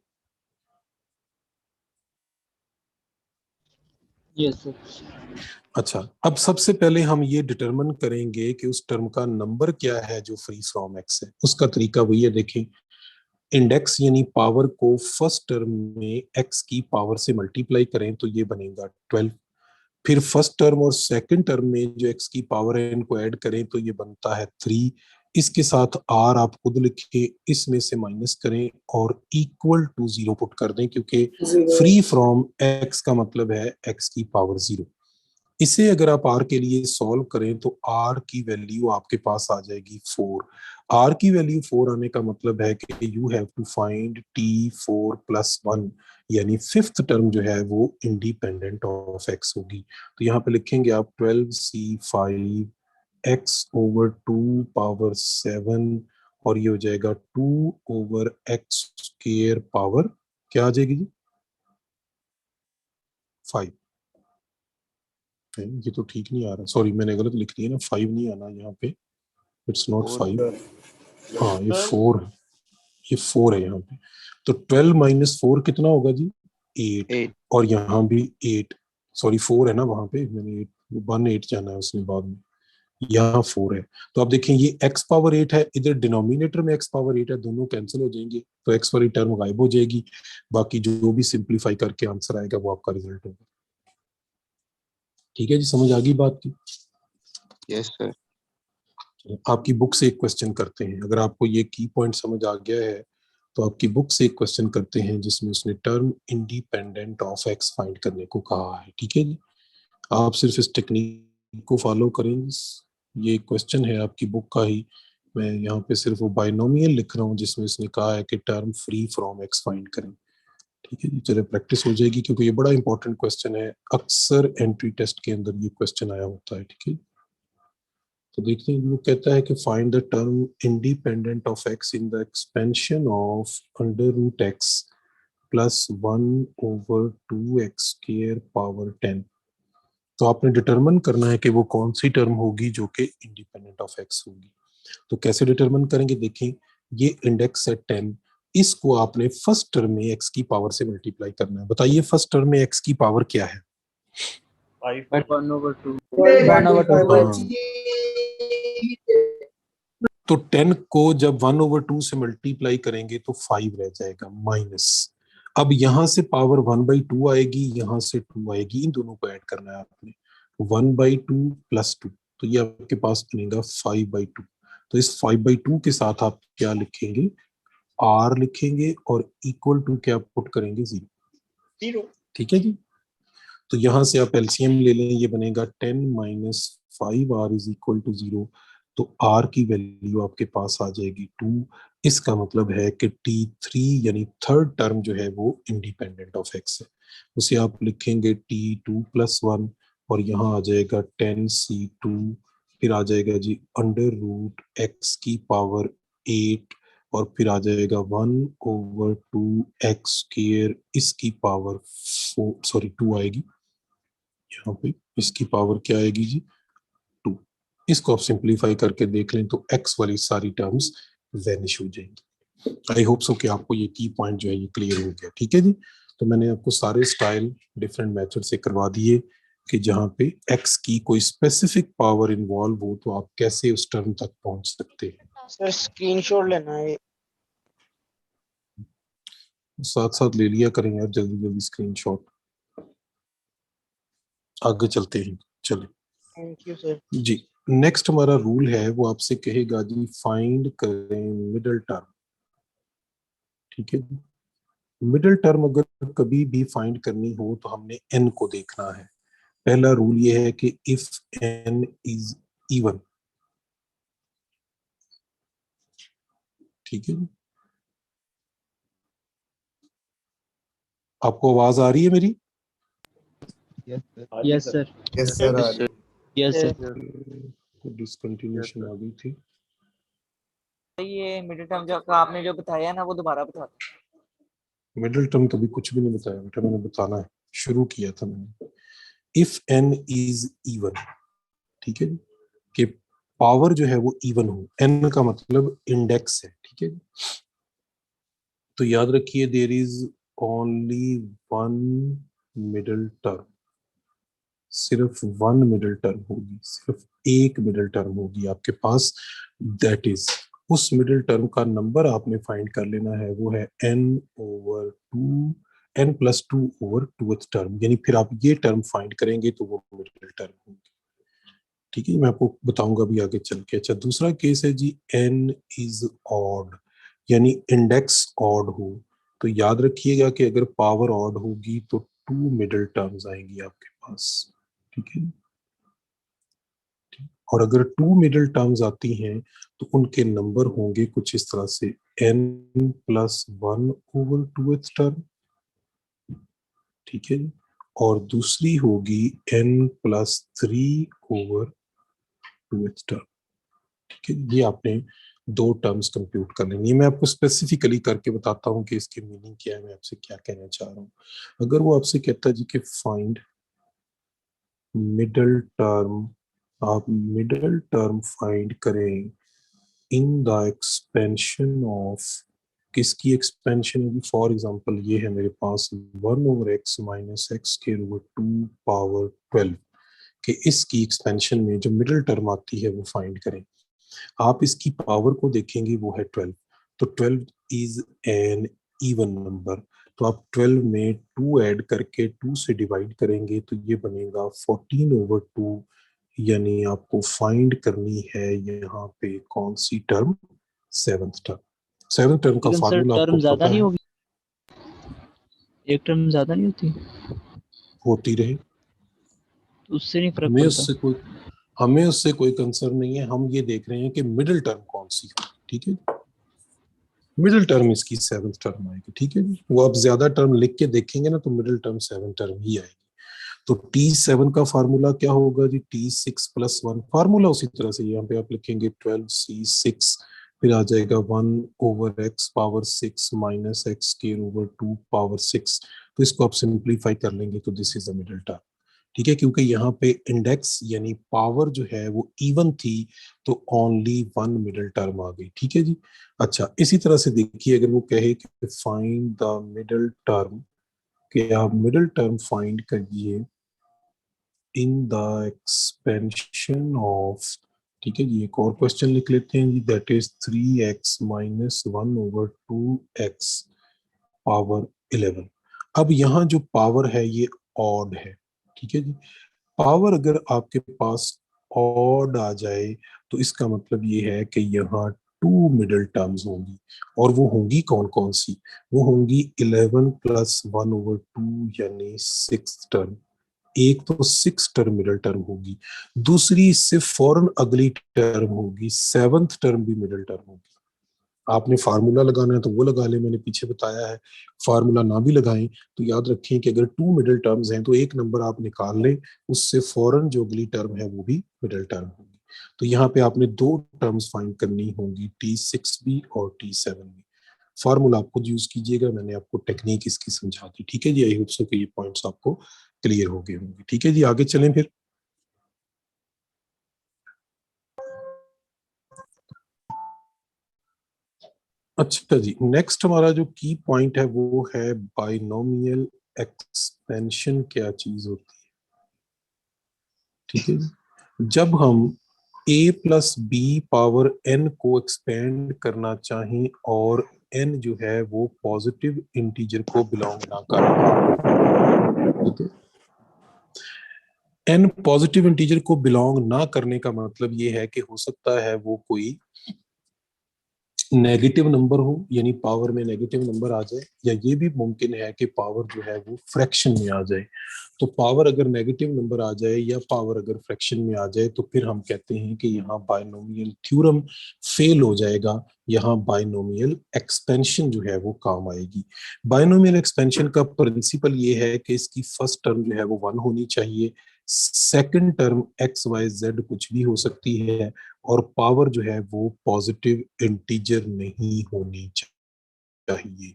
Yes sir. अच्छा, अब सबसे पहले हम ये डिटरमिन करेंगे कि उस टर्म का नंबर क्या है जो फ्री फ्रॉम x है। उसका तरीका वही है, देखें, इंडेक्स यानी पावर को फर्स्ट टर्म में x की पावर से मल्टीप्लाई करें तो ये बनेगा 12, फिर फर्स्ट टर्म और सेकंड टर्म में जो x की पावर है इनको ऐड करें तो ये बनता है 3, इसके साथ r आप खुद लिखे, इसमें से माइनस करें और इक्वल टू 0 पुट कर दें, क्योंकि फ्री फ्रॉम x का मतलब है x की पावर 0। इसे अगर आप r के लिए सॉल्व करें तो r की वैल्यू आपके पास आ जाएगी 4। r की वैल्यू 4 आने का मतलब है कि you have to find t4 plus 1, यानी फिफ्थ टर्म जो है वो इंडिपेंडेंट ऑफ x होगी। तो यहाँ पे लिखेंगे आप 12c5 x ओवर 2 पावर 7, और ये हो जाएगा 2 ओवर x स्क्वायर पावर क्या आ जाएगी जी, 5। ये तो ठीक नहीं आ रहा, सॉरी मैंने गलत लिख दिया ना, 5 नहीं आना यहाँ पे, इट्स नॉट 5, हाँ ये 4 है, ये 4 है यहाँ पे। तो 12 माइनस 4 कितना होगा जी, 8, और यहाँ भी 8, सॉरी 4 है ना, वहां पे मैंने 1 8 जाना है उसने बाद में, यहाँ 4 है। तो आप देखें ये x पावर 8 है, इधर डिनोमिनेटर में x पावर 8 है, दोनों कैंसिल हो जाएंगे तो x वाली टर्म गायब हो जाएगी, बाकी जो भी सिंप्लीफाई करके आंसर आएगा वो आपका रिजल्ट होगा। ठीक है जी, समझ आ गई बात की? Yes sir. आपकी बुक से एक क्वेश्चन करते हैं, अगर आपको ये की पॉइंट समझ आ गया है तो आपकी बुक से एक क्वेश्चन करते हैं जिसमें उसने term independent of x find करने को कहा है। ठीक है जी, आप सिर्फ इस टेक्निक को फॉलो करें। ये क्वेश्चन है आपकी बुक का ही, मैं यहाँ पे सिर्फ वो बाइनोमियल लिख रहा हूँ जिसमें इसने कहा है कि term free from x find करें। ठीक है जी, चलिए प्रैक्टिस हो जाएगी क्योंकि ये बड़ा इंपॉर्टेंट क्वेश्चन है, अक्सर एंट्री टेस्ट के अंदर ये क्वेश्चन आया होता है। ठीक है, तो देखते हैं, वो कहता है कि find the term independent of x in the expansion of under root x plus 1 over 2x square power 10। तो आपने डिटरमिन करना है कि वो कौन सी टर्म होगी जो कि इंडिपेंडेंट ऑफ एक्स होगी। तो कैसे डिटरमिन करेंगे, देखें, ये इंडेक्स है 10, इसको आपने फर्स्ट टर्म में x की पावर से मल्टीप्लाई करना है। बताइए फर्स्ट टर्म में x की पावर क्या है? 1/2 तो 10 को जब 1/2 से मल्टीप्लाई करेंगे तो 5 रह जाएगा माइनस। अब यहां से पावर 1/2 आएगी, यहां से 2 आएगी, इन दोनों को ऐड करना है आपने, 1/2 प्लस 2, तो ये आपके पास बनेगा 5/2। तो इस 5/2 के साथ आप क्या लिखेंगे, r लिखेंगे और इक्वल टू क्या पुट करेंगे, 0। ठीक है जी, तो यहां से आप एलसीएम ले लें, ये बनेगा 10 minus 5r is equal to 0। तो r की वैल्यू आपके पास आ जाएगी 2। इसका मतलब है कि t3 यानी थर्ड टर्म जो है वो इंडिपेंडेंट ऑफ x है, उसे आप लिखेंगे t2 प्लस 1, और यहाँ आ जाएगा 10c2, फिर आ जाएगा जी अंडर रूट x की पावर 8, और फिर आ जाएगा 1/2x स्क्वायर, इसकी पावर 4, सॉरी 2 आएगी, यहाँ पे इसकी पावर क्या आएगी जी, 2। इसको आप सिंप्लीफाई करके देख लें तो x वाली सारी टर्म्स वैनिश हो जाएंगी। आई होप सो कि आपको ये की पॉइंट जो है ये क्लियर हो गया। ठीक है जी, तो मैंने आपको सारे स्टाइल डिफरेंट मेथड से करवा दिए कि जहाँ पे x की कोई स्पेसिफिक पावर इन्वॉल्व हो तो आप कैसे उस टर्म तक पहुंच सकते हैं। सर स्क्रीनशॉट लेना है। साथ साथ ले लिया करें यार, जल्दी जल्दी स्क्रीनशॉट। आगे चलते हैं, चलिए थैंक यू सर। जी। नेक्स्ट हमारा रूल है, वो आपसे कहेगा जी फाइंड करें मिडिल टर्म। ठीक है, मिडिल टर्म अगर कभी भी फाइंड करनी हो तो हमने n को देखना है। पहला रूल ये है कि इफ n इज इवन। ठीक है, आपको आवाज आ रही है मेरी? Yes sir. Yes sir. Yes sir. Discontinuation आ गई थी। ये मिडिल टर्म जो आपने जो बताया ना वो दोबारा बता दो। मिडिल टर्म तो अभी कुछ भी नहीं बताया बेटा, मैंने बताना है, शुरू किया था मैंने। इफ n इज इवन, ठीक है जी, कि पावर जो है वो इवन हो, n का मतलब इंडेक्स है, ठीक है जी। तो याद रखिए there is only one middle term, सिर्फ वन मिडिल टर्म होगी, सिर्फ एक मिडिल टर्म होगी आपके पास, दैट इज उस मिडिल टर्म का नंबर आपने फाइंड कर लेना है, वो है n/2, n+2/2th टर्म, यानी फिर आप ये टर्म फाइंड करेंगे तो वो मिडिल टर्म होगी, ठीक है। मैं आपको बताऊंगा अभी आगे चल के। अच्छा, दूसरा केस है जी n इज ऑड, यानी इंडेक्स ऑड हो, तो याद रखिएगा कि अगर पावर ऑड होगी तो टू मिडिल टर्म्स आएंगी आपके पास, ठीक है। और अगर टू मिडिल टर्म्स आती हैं तो उनके नंबर होंगे कुछ इस तरह से, n+1/2th टर्म, ठीक है जी, और दूसरी होगी n+3/2th टर्म, ठीक है। ये आपने दो टर्म्स कंप्यूट कर लेंगे। मैं आपको स्पेसिफिकली करके बताता हूँ कि इसकी मीनिंग क्या है, मैं आपसे क्या कहना चाह रहा हूँ। अगर वो आपसे कहता है जी कि फाइंड मिडिल टर्म, आप मिडिल टर्म फाइंड करें इन द एक्सपेंशन ऑफ, किसकी एक्सपेंशन होगी, फॉर एग्जांपल ये है मेरे पास 1/x - x²2 कि इसकी एक्सपेंशन में जो मिडिल टर्म आती है वो फाइंड करें। आप इसकी पावर को देखेंगे, वो है 12, तो 12 इज एन इवन नंबर, तो आप 12 में 2 ऐड करके 2 से डिवाइड करेंगे तो ये बनेगा 14/2, यानी आपको फाइंड करनी है यहाँ पे कौन सी term, seventh term. Seventh term का लेकिन सर फार्मूला आपको टर्म ज्यादा पता नहीं है, होगी, एक टर्म ज्यादा नहीं होती होती रहे, तो उससे नहीं फर्क हमें पड़ता। उससे कोई हमें उससे कोई कंसर्न नहीं है, हम ये देख रहे हैं कि मिडिल टर्म कौन सी है, ठीक है। मिडिल टर्म इसकी सेवंथ टर्म आएगी, ठीक है जी। वो आप ज्यादा टर्म लिख के देखेंगे ना तो मिडिल टर्म सेवन टर्म ही आएगी। तो T7 का फार्मूला क्या होगा जी, T6+1, फार्मूला उसी तरह से यहाँ पे आप लिखेंगे 12C6, फिर आ जाएगा 1/x⁻6 - x²2 तो इसको आप सिंप्लीफाई कर लेंगे तो this is the middle term, ठीक है। क्योंकि यहाँ पे इंडेक्स यानी पावर जो है वो इवन थी तो ओनली वन मिडिल टर्म आ गई, ठीक है जी। अच्छा, इसी तरह से देखिए अगर वो कहे कि फाइंड द मिडिल टर्म, कि आप मिडिल टर्म फाइंड करिए इन द एक्सपेंशन ऑफ, ठीक है जी, एक और क्वेश्चन लिख लेते हैं जी, दैट इज 3x - 1/2x⁻11। अब यहाँ जो पावर है ये ऑड है, ठीक है जी। पावर अगर आपके पास ऑड आ जाए तो इसका मतलब ये है कि यहाँ टू मिडिल टर्म्स होंगी, और वो होंगी कौन कौन सी, वो होंगी 11+1/2 यानी सिक्स टर्म, एक तो सिक्स टर्म मिडिल टर्म होगी, दूसरी इससे फौरन अगली टर्म होगी सेवंथ टर्म भी मिडिल टर्म होगी। आपने फार्मूला लगाना है तो वो लगा ले, मैंने पीछे बताया है। फार्मूला ना भी लगाएं तो याद रखें कि अगर टू मिडिल टर्म्स हैं तो एक नंबर आप निकाल लें, उससे फौरन जो अगली टर्म है वो भी मिडिल टर्म होगी। तो यहाँ पे आपने दो टर्म्स फाइंड करनी होंगी, T6 भी और T7 भी। फार्मूला आप खुद यूज कीजिएगा, मैंने आपको टेक्निक इसकी समझा दी, ठीक है जी। आई होप सो कि ये पॉइंट्स आपको क्लियर हो गए होंगे, ठीक है जी। आगे चलें फिर। अच्छा जी, नेक्स्ट हमारा जो की पॉइंट है वो है बाइनोमियल एक्सपेंशन, क्या चीज होती है, ठीक है जी। जब हम a+b⁻n को एक्सपेंड करना चाहें और n जो है वो पॉजिटिव इंटीजर को बिलोंग ना कर, ठीक है। n पॉजिटिव इंटीजर को बिलोंग ना करने का मतलब ये है कि हो सकता है वो कोई नेगेटिव नंबर हो, यानी पावर में नेगेटिव नंबर आ जाए, या ये भी मुमकिन है कि पावर जो है वो फ्रैक्शन में आ जाए। तो पावर अगर नेगेटिव नंबर आ जाए या पावर अगर फ्रैक्शन में आ जाए तो फिर हम कहते हैं कि यहाँ बाइनोमियल थ्योरम फेल हो जाएगा, यहाँ बाइनोमियल एक्सपेंशन जो है वो काम आएगी। बाइनोमियल एक्सपेंशन का प्रिंसिपल ये है कि इसकी फर्स्ट टर्म जो है वो 1 होनी चाहिए, second term x y z कुछ भी हो सकती है, और पावर जो है वो पॉजिटिव इंटीजर नहीं होनी चाहिए,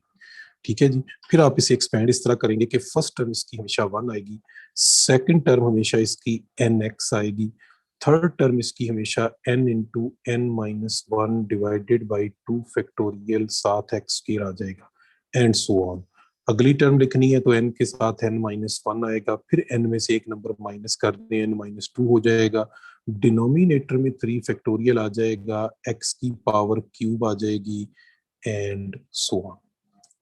ठीक है जी। फिर आप इसे एक्सपेंड इस तरह करेंगे कि फर्स्ट टर्म इसकी हमेशा 1 आएगी, सेकंड टर्म हमेशा इसकी nx आएगी, थर्ड टर्म इसकी हमेशा n into n minus 1 divided by 2 factorial साथ x स्क्वायर आ जाएगा एंड सो ऑन। अगली टर्म लिखनी है तो n के साथ n माइनस 1 आएगा, फिर n में से एक नंबर माइनस कर दें, n माइनस 2 हो जाएगा, डिनोमिनेटर में 3 फैक्टोरियल आ जाएगा, x की पावर क्यूब आ जाएगी एंड सो ऑन।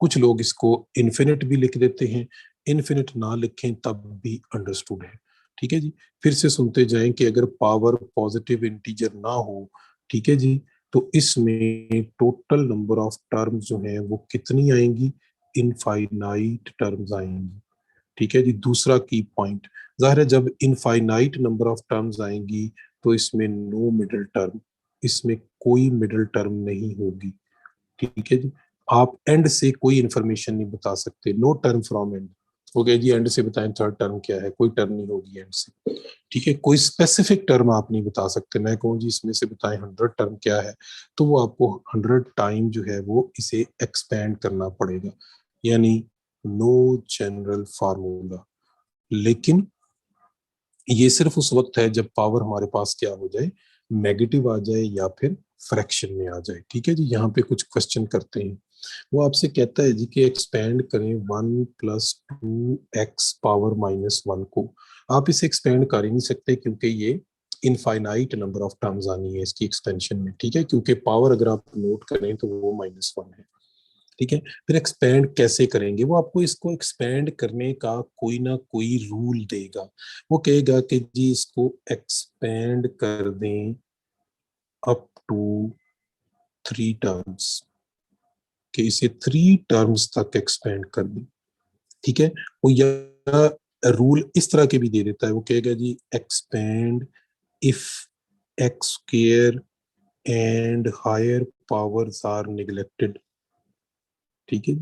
कुछ लोग इसको इन्फिनिट भी लिख देते हैं, इन्फिनिट ना लिखें तब भी अंडरस्टूड है, ठीक है जी। फिर से सुनते जाएं कि अगर पावर पॉजिटिव इंटीजर ना हो, ठीक है जी, तो इसमें टोटल नंबर ऑफ टर्म्स जो हैं वो कितनी आएंगी, इनफाइनाइट टर्म्स आएंगी, ठीक है जी। दूसरा की पॉइंट, जाहिर है जब इनफाइनाइट नंबर ऑफ टर्म्स आएंगी तो इसमें नो मिडिल टर्म, इसमें कोई मिडिल टर्म नहीं होगी, ठीक है जी। आप एंड से कोई इंफॉर्मेशन नहीं बता सकते, no term from end, okay जी, एंड से बताएं थर्ड टर्म क्या है, कोई टर्म नहीं होगी एंड से, ठीक है। कोई स्पेसिफिक टर्म आप नहीं बता सकते, मैं कहूँ जी इसमें से बताएं 100 टर्म क्या है, तो वो आपको 100 टाइम जो है वो इसे एक्सपेंड करना पड़ेगा, यानी नो जनरल फार्मूला। लेकिन ये सिर्फ उस वक्त है जब पावर हमारे पास क्या हो जाए, नेगेटिव आ जाए या फिर फ्रैक्शन में आ जाए, ठीक है जी। यहाँ पे कुछ क्वेश्चन करते हैं, वो आपसे कहता है जी कि एक्सपेंड करें 1 प्लस 2x पावर माइनस 1 को। आप इसे एक्सपेंड कर ही नहीं सकते क्योंकि ये इनफाइनाइट नंबर ऑफ टर्म्स आनी है इसकी एक्सपेंशन में, ठीक है, क्योंकि पावर अगर आप नोट करें तो वो -1 है, ठीक है। फिर एक्सपेंड कैसे करेंगे, वो आपको इसको एक्सपेंड करने का कोई ना कोई रूल देगा, वो कहेगा कि जी इसको एक्सपेंड कर दें अप टू 3 टर्म्स, कि इसे 3 टर्म्स तक एक्सपेंड कर दें, ठीक है। वो या रूल इस तरह के भी दे देता है, वो कहेगा जी expand if x square and higher powers are neglected, ठीक है,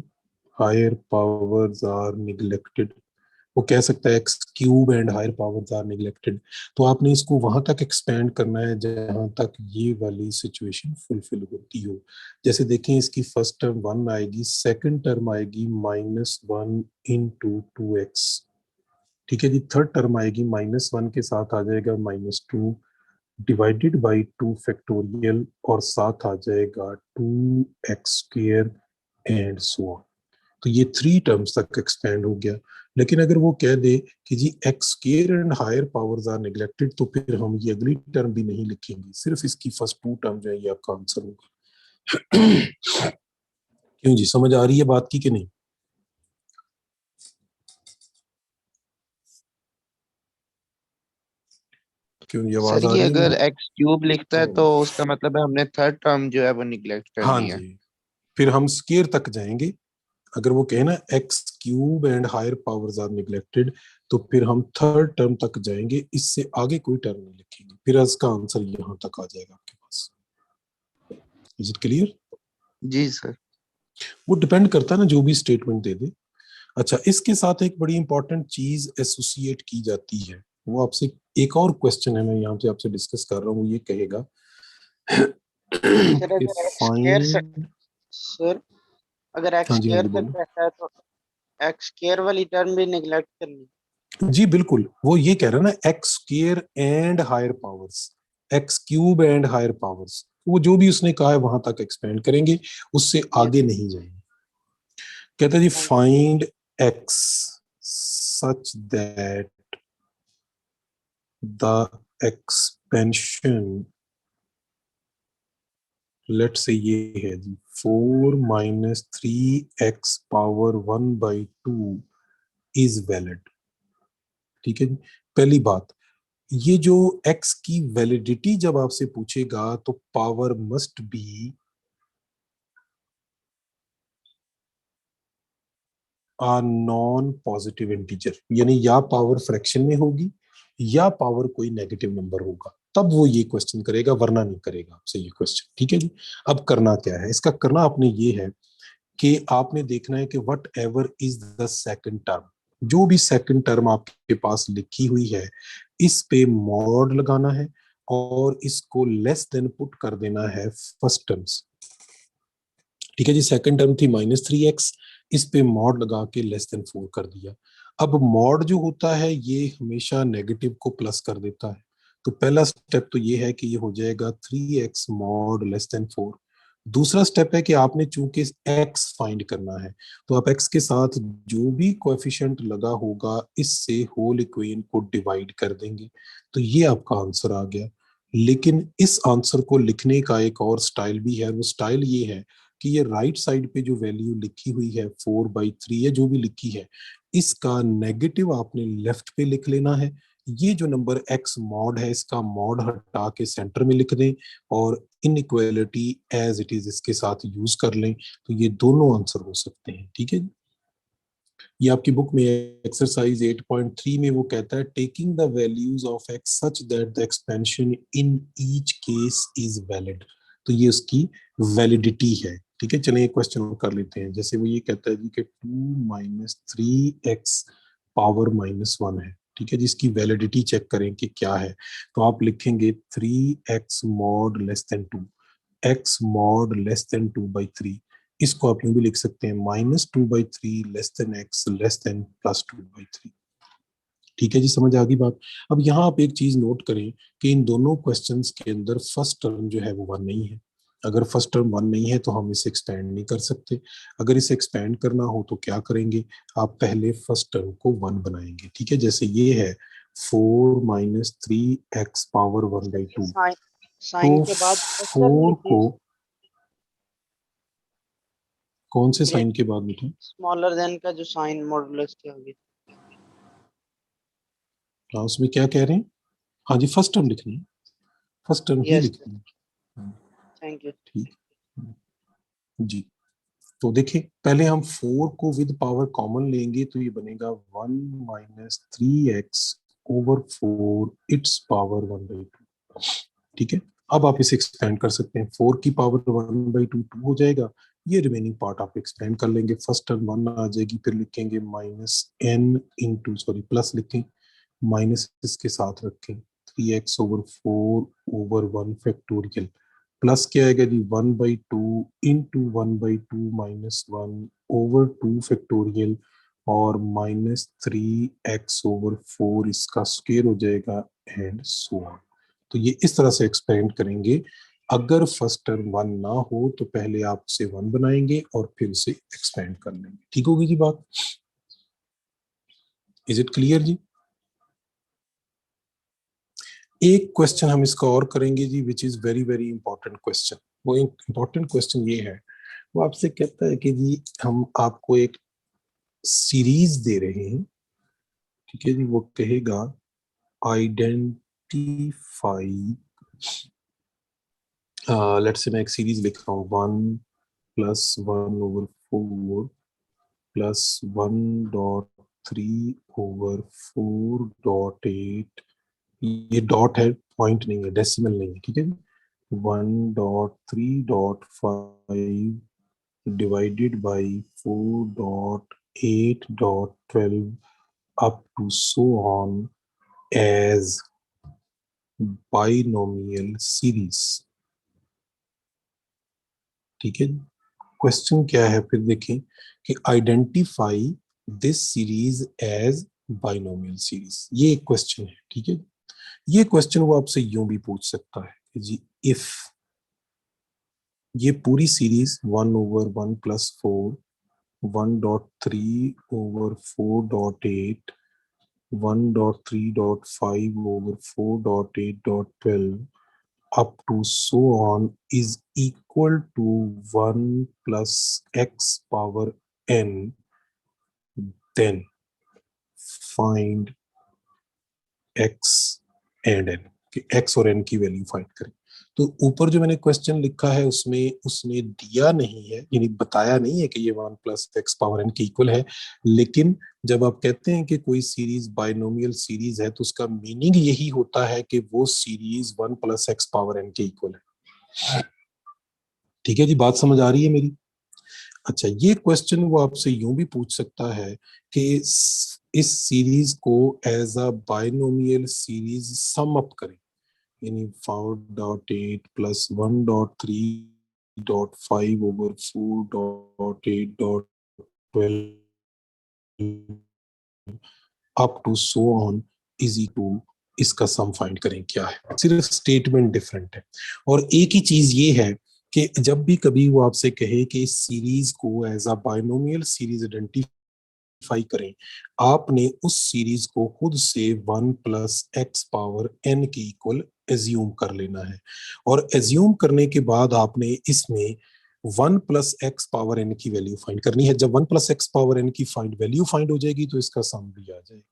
हायर पावर्स आर निगलेक्टेड। वो कह सकता है x cube and higher powers are neglected, तो आपने इसको वहां तक एक्सपेंड करना है जहां तक ये वाली सिचुएशन फुलफिल होती हो। जैसे देखें इसकी फर्स्ट टर्म 1 आएगी, सेकंड टर्म आएगी -1 इंटू 2x, ठीक है जी। थर्ड टर्म आएगी -1 के साथ आ जाएगा -2 डिवाइडेड बाई 2 फैक्टोरियल और साथ आ जाएगा 2x square and so on. तो ये 3 टर्म्स तक एक्सपेंड हो गया। लेकिन अगर वो कह दे कि जी x square and higher powers are neglected, तो फिर हम ये अगली टर्म भी नहीं लिखेंगे, सिर्फ इसकी फर्स्ट 2 टर्म जो है ये आपका आंसर होगा। क्यों जी, समझ आ रही है बात की कि नहीं? क्यों जी, आवाज सर आ ये रही है अगर मेरी? एक्स क्यूब लिखता है तो उसका मतलब है हमने थर्ड टर्म जो है वो निगलेक्ट हाँ करनी है। जी, फिर हम स्क्वायर तक जाएंगे। अगर वो कहे ना x cube and higher powers are neglected, तो फिर हम थर्ड टर्म तक जाएंगे, इससे आगे कोई टर्म नहीं लिखेंगे, फिर इसका आंसर यहाँ तक आ जाएगा आपके पास। Is it clear? जी सर। वो डिपेंड करता है ना जो भी स्टेटमेंट दे दे। अच्छा, इसके साथ एक बड़ी इंपॉर्टेंट चीज एसोसिएट की जाती है, वो आपसे एक और क्वेश्चन है, मैं यहाँ पे आपसे डिस्कस कर रहा हूँ, ये कहेगा सर कि अगर एक्स स्क्वायर फाइंड, सर अगर एक्स हाँ जी हाँ स्क्वायर जी तक बोलो। रहता है तो एक्स स्क्वायर वाली टर्म भी निगलेक्ट करनी है। जी बिल्कुल, वो ये कह रहा है ना x square and higher powers, x cube and higher powers, वो जो भी उसने कहा है वहां तक एक्सपेंड करेंगे, उससे यस। आगे नहीं जाएंगे। कहता है जी thank find x such that the expansion, let's say ये है जी 4 minus 3x power 1/2 is valid, ठीक है जी। पहली बात, ये जो x की वैलिडिटी जब आपसे पूछेगा तो power must be a non positive integer, यानी या पावर फ्रैक्शन में होगी या पावर कोई नेगेटिव नंबर होगा, तब वो ये क्वेश्चन करेगा, वरना नहीं करेगा आपसे ये क्वेश्चन, ठीक है जी। अब करना क्या है, इसका करना आपने ये है कि आपने देखना है कि what ever is the second term, जो भी सेकंड टर्म आपके पास लिखी हुई है इस पे मॉड लगाना है और इसको लेस देन पुट कर देना है फर्स्ट टर्म्स, ठीक है जी। सेकंड टर्म थी -3x, इस पे मॉड लगा के लेस देन 4 कर दिया। अब मॉड जो होता है ये हमेशा नेगेटिव को प्लस कर देता है, तो पहला स्टेप तो ये है कि ये हो जाएगा 3x मॉड लेस देन 4। दूसरा स्टेप है कि आपने चूंकि x फाइंड करना है, तो आप x के साथ जो भी कोएफिशिएंट लगा होगा इससे होल इक्वेशन को डिवाइड कर देंगे, तो ये आपका आंसर आ गया। लेकिन इस आंसर को लिखने का एक और स्टाइल भी है, वो स्टाइल ये है कि ये राइट साइड पे जो वैल्यू लिखी हुई है 4/3 है जो भी लिखी है, इसका नेगेटिव आपने लेफ्ट पे लिख लेना है। ये जो नंबर x मॉड है इसका मॉड हटा के सेंटर में लिख दें और इनइक्वालिटी एज इट इज इसके साथ यूज कर लें, तो ये दोनों आंसर हो सकते हैं। ठीक है, ये आपकी बुक में एक्सरसाइज 8.3 में वो कहता है taking the values of x such that the expansion in each case is valid, तो ये उसकी वैलिडिटी है। ठीक है, चलिए एक क्वेश्चन कर लेते हैं। जैसे वो ये कहता है जी कि 2 - 3x पावर -1 है। ठीक है, जिसकी वैलिडिटी चेक करें कि क्या है, तो आप लिखेंगे 3x mod less than 2, x mod less than 2/3। इसको आप यूं भी लिख सकते हैं -2/3 less than x less than +2/3। ठीक है जी, समझ आ गई बात। अब यहाँ आप एक चीज नोट करें कि इन दोनों क्वेश्चंस के अंदर फर्स्ट टर्म जो है वो 1 नहीं है। अगर फर्स्ट टर्म 1 नहीं है तो हम इसे एक्सपेंड नहीं कर सकते। अगर इसे एक्सपेंड करना हो तो क्या करेंगे, आप पहले फर्स्ट टर्म को 1 बनाएंगे। ठीक है, जैसे ये है 4 - 3x पावर 1/2, साइन तो के बाद प्लस कर 4 लीजिए, को कौन से साइन के बाद बेटा? स्मॉलर देन का जो साइन मॉडुलस के आगे। हाँ, उसमें क्या कह रहे हैं? हाँ जी, फर्स्ट टर्म लिखनी है, फर्स्ट टर्म ही यस लिखनी है। हाँ, थैंक यू। ठीक जी। तो देखिए पहले हम 4 को विद पावर कॉमन लेंगे तो ये बनेगा 1 - 3x ओवर 4 इट्स पावर 1/2। ठीक है, अब आप इसे एक्सपेंड कर सकते हैं, 4 की पावर 1/2 2 हो जाएगा, ये रिमेनिंग पार्ट आप एक्सपेंड कर लेंगे। फर्स्ट टर्म 1 आ जाएगी, फिर लिखेंगे -n इंटू सॉरी प्लस लिखें, माइनस इसके साथ रखें 3x over 4 over 1 factorial, plus क्या आएगा जी 1/2 इंटू 1/2 -1 ओवर 2 फैक्टोरियल और -3x ओवर 4 इसका स्क्वायर हो जाएगा एंड सो ऑन। तो ये इस तरह से एक्सपेंड करेंगे। अगर फर्स्ट टर्म 1 ना हो तो पहले आप उसे 1 बनाएंगे और फिर उसे एक्सपेंड कर लेंगे। ठीक होगी जी बात? इज इट क्लियर जी? एक क्वेश्चन हम इसका और करेंगे जी, which is very very important question. वो इंपॉर्टेंट क्वेश्चन ये है, वो आपसे कहता है कि जी हम आपको एक सीरीज दे रहे हैं। ठीक है जी, वो कहेगा आइडेंटिफाई, लेट्स से मैं एक सीरीज लिख रहा हूँ 1 + 1 ओवर 4 + 1.3 ओवर 4.8, ये डॉट है, पॉइंट नहीं है, डेसिमल नहीं है। ठीक है, 1.3.5 divided by 4.8.12 up to so on as binomial series। ठीक है, क्वेश्चन क्या है फिर देखें कि identify this series as binomial series, ये एक क्वेश्चन है। ठीक है, ये क्वेश्चन वो आपसे यूं भी पूछ सकता है कि जी इफ ये पूरी series 1/1 + 4 1.3 over 4.8 1.3.5 over 4.8.12 up to so on is equal to 1 plus x power n, then find x and n, कि x और n की वैल्यू फाइंड करें। तो ऊपर जो मैंने क्वेश्चन लिखा है उसमें उसने दिया नहीं है, यानी बताया नहीं है कि ये 1 + x पावर n के इक्वल है, लेकिन जब आप कहते हैं कि कोई सीरीज बाइनोमियल सीरीज है तो उसका मीनिंग यही होता है कि वो सीरीज 1 + x पावर n के इक्वल है। ठीक है जी, बात समझ आ रही है मेरी? अच्छा, ये क्वेश्चन वो आपसे यूं भी पूछ सकता है कि इस सीरीज को as a binomial series sum up करें, यानी 4.8 + 1.3.5 over 4.8.12 12 up to so on is equal, इसका सम फाइंड करें क्या है, सिर्फ स्टेटमेंट डिफरेंट है। और एक ही चीज ये है कि जब भी कभी वो आपसे कहे कि इस सीरीज को as a binomial series identify करें, आपने उस सीरीज को खुद से 1 प्लस एक्स पावर एन के इक्वल एज्यूम कर लेना है। और एज्यूम करने के बाद आपने इसमें 1 प्लस एक्स पावर एन की वैल्यू फाइंड करनी है। जब 1 प्लस एक्स पावर एन की वैल्यू फाइंड हो जाएगी तो इसका सम भी आ जाएगा।